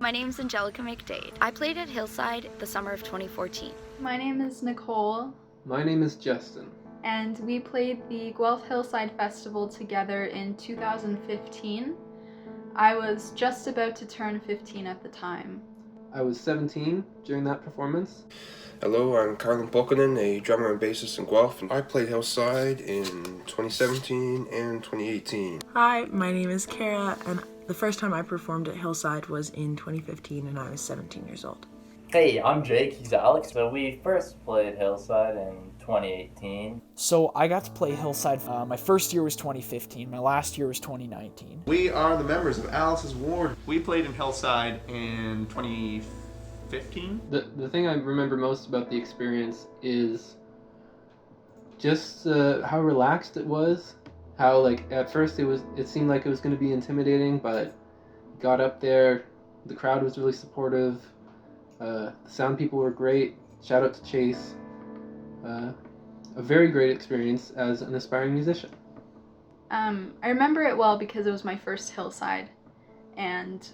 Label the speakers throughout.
Speaker 1: My name's Angelica McDade. I played at Hillside the summer of 2014.
Speaker 2: My name is Nicole.
Speaker 3: My name is Justin.
Speaker 2: And we played the Guelph Hillside Festival together in 2015. I was just about to turn 15 at the time.
Speaker 3: I was 17 during that performance.
Speaker 4: Hello, I'm Carlin Polkanen, a drummer and bassist in Guelph, and I played Hillside in 2017 and 2018.
Speaker 5: Hi, my name is Kara, and the first time I performed at Hillside was in 2015, and I was 17 years old.
Speaker 6: Hey, I'm Jake, he's Alex. So we first played Hillside in 2018.
Speaker 7: So I got to play Hillside. My first year was 2015. My last year was 2019.
Speaker 8: We are the members of Alice's Ward. We played in Hillside in 2015.
Speaker 3: The thing I remember most about the experience is just how relaxed it was. How like at first it seemed like it was going to be intimidating, but got up there, the crowd was really supportive. The sound people were great. Shout out to Chase. A very great experience as an aspiring musician.
Speaker 2: I remember it well because it was my first Hillside, and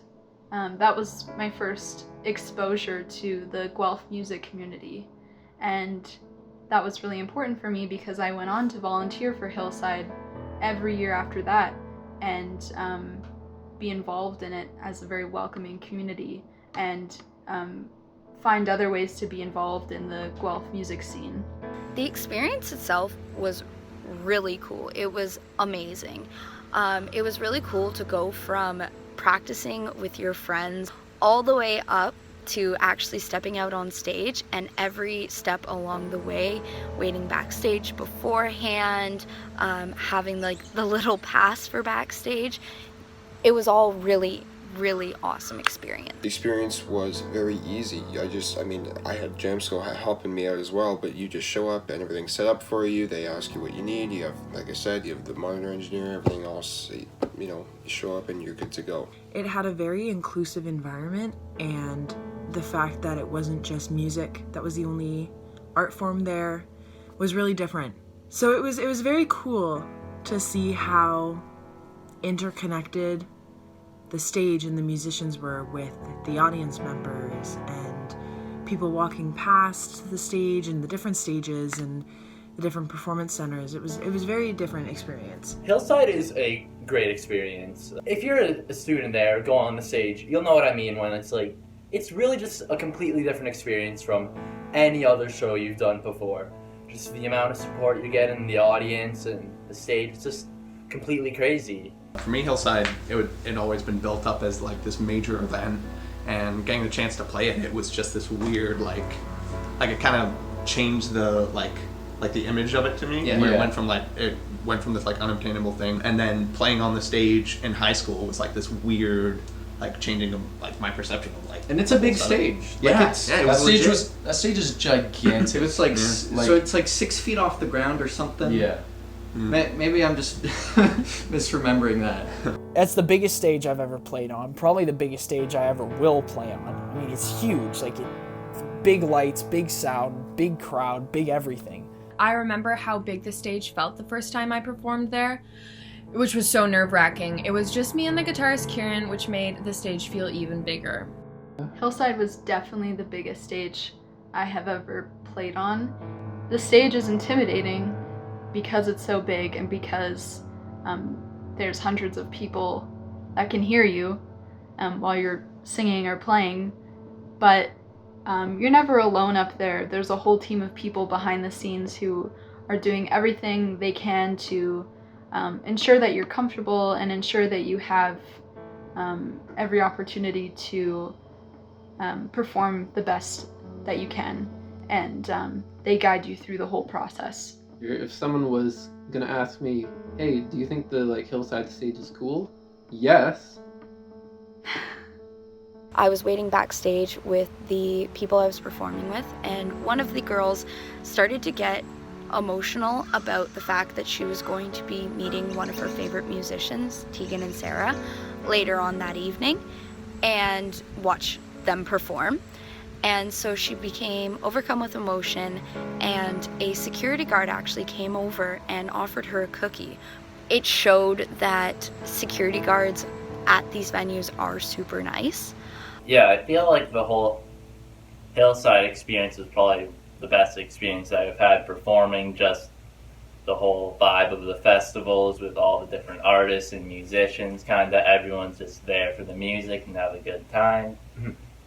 Speaker 2: that was my first exposure to the Guelph music community, and that was really important for me because I went on to volunteer for Hillside every year after that and be involved in it as a very welcoming community and find other ways to be involved in the Guelph music scene.
Speaker 1: The experience itself was really cool. It was amazing. It was really cool to go from practicing with your friends all the way up to actually stepping out on stage, and every step along the way, waiting backstage beforehand, having like the little pass for backstage. It was all really awesome experience.
Speaker 4: The experience was very easy. I had JamSchool helping me out as well, but you just show up and everything's set up for you. They ask you what you need. You have, like I said, you have the monitor engineer, everything else. You show up and you're good to go.
Speaker 5: It had a very inclusive environment, and the fact that it wasn't just music that was the only art form there was really different. So it was very cool to see how interconnected the stage and the musicians were with the audience members and people walking past the stage and the different stages and the different performance centers. It was very different experience.
Speaker 6: Hillside is a great experience. If you're a student there, go on the stage, you'll know what I mean when it's really just a completely different experience from any other show you've done before. Just the amount of support you get in the audience and the stage, it's just completely crazy.
Speaker 8: For me, Hillside, it had always been built up as like this major event, and getting the chance to play it was just this weird like it kind of changed the like the image of it to me. It went from this like unobtainable thing, and then playing on the stage in high school was like this weird like changing of like my perception of like.
Speaker 9: And it's a big stage.
Speaker 8: That
Speaker 9: stage is gigantic.
Speaker 8: It was like
Speaker 9: so it's like 6 feet off the ground or something.
Speaker 8: Yeah.
Speaker 9: Maybe I'm just misremembering that.
Speaker 7: That's the biggest stage I've ever played on. Probably the biggest stage I ever will play on. I mean, it's huge. Big lights, big sound, big crowd, big everything.
Speaker 10: I remember how big the stage felt the first time I performed there, which was so nerve-wracking. It was just me and the guitarist Kieran, which made the stage feel even bigger.
Speaker 2: Hillside was definitely the biggest stage I have ever played on. The stage is intimidating because it's so big and because there's hundreds of people that can hear you while you're singing or playing, but you're never alone up there. There's a whole team of people behind the scenes who are doing everything they can to ensure that you're comfortable and ensure that you have every opportunity to perform the best that you can, and they guide you through the whole process.
Speaker 3: If someone was gonna ask me, hey, do you think the Hillside stage is cool? Yes.
Speaker 1: I was waiting backstage with the people I was performing with, and one of the girls started to get emotional about the fact that she was going to be meeting one of her favorite musicians, Tegan and Sarah, later on that evening, and watch them perform. And so she became overcome with emotion, and a security guard actually came over and offered her a cookie. It showed that security guards at these venues are super nice.
Speaker 6: Yeah, I feel like the whole Hillside experience was probably the best experience I've had performing. Just the whole vibe of the festivals with all the different artists and musicians, kind of everyone's just there for the music and have a good time.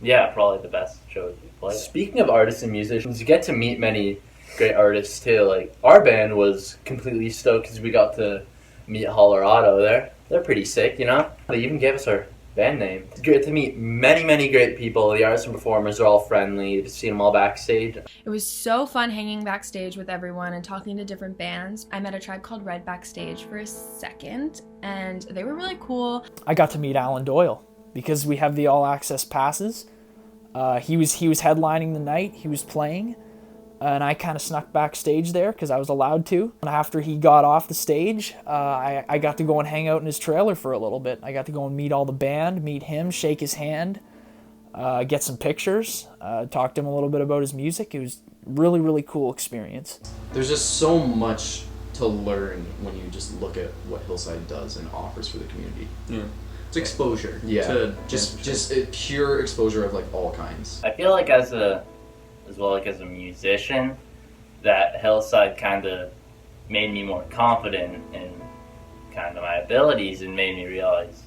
Speaker 6: Yeah, probably the best shows we played. Speaking of artists and musicians, you get to meet many great artists too. Like, our band was completely stoked because we got to meet Colorado there. They're pretty sick, you know? They even gave us our band name. It's great to meet many great people. The artists and performers are all friendly. To see them all backstage.
Speaker 10: It was so fun hanging backstage with everyone and talking to different bands. I met a Tribe Called Red backstage for a second, and they were really cool.
Speaker 7: I got to meet Alan Doyle because we have the all access passes. He was headlining the night. He was playing, and I kind of snuck backstage there because I was allowed to. And after he got off the stage, I got to go and hang out in his trailer for a little bit. I got to go and meet all the band, meet him, shake his hand, get some pictures, talk to him a little bit about his music. It was really cool experience.
Speaker 11: There's just so much to learn when you just look at what Hillside does and offers for the community.
Speaker 8: Yeah. It's exposure.
Speaker 11: Yeah. Just a pure exposure of like all kinds.
Speaker 6: I feel like as a musician, that Hillside kind of made me more confident in kind of my abilities and made me realize,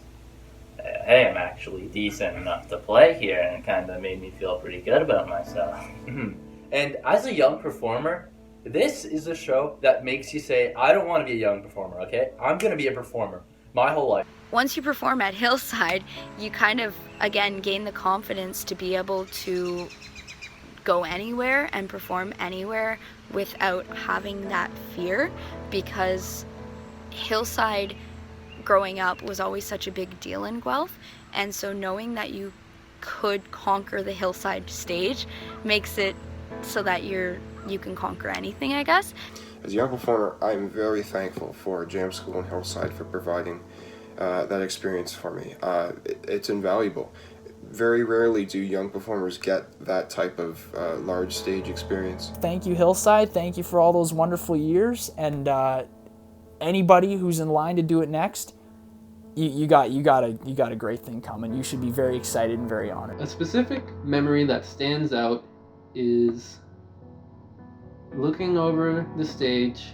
Speaker 6: hey, I'm actually decent enough to play here, and it kind of made me feel pretty good about myself.
Speaker 12: And as a young performer, this is a show that makes you say, I don't want to be a young performer, okay? I'm going to be a performer my whole life.
Speaker 1: Once you perform at Hillside, you kind of, again, gain the confidence to be able to go anywhere and perform anywhere without having that fear, because Hillside growing up was always such a big deal in Guelph, and so knowing that you could conquer the Hillside stage makes it so that you can conquer anything, I guess.
Speaker 4: As a young performer, I'm very thankful for JamSchool and Hillside for providing that experience for me. It's invaluable. Very rarely do young performers get that type of large stage experience.
Speaker 7: Thank you, Hillside. Thank you for all those wonderful years. And anybody who's in line to do it next, you got a great thing coming. You should be very excited and very honored.
Speaker 3: A specific memory that stands out is looking over the stage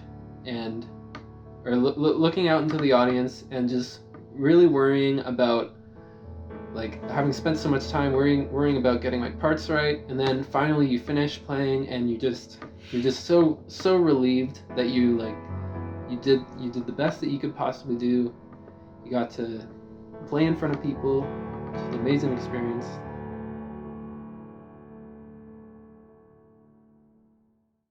Speaker 3: and looking out into the audience and just really worrying about, like, having spent so much time worrying about getting my parts right, and then finally you finish playing and you're just so relieved that you did the best that you could possibly do. You got to play in front of people. It's an amazing experience.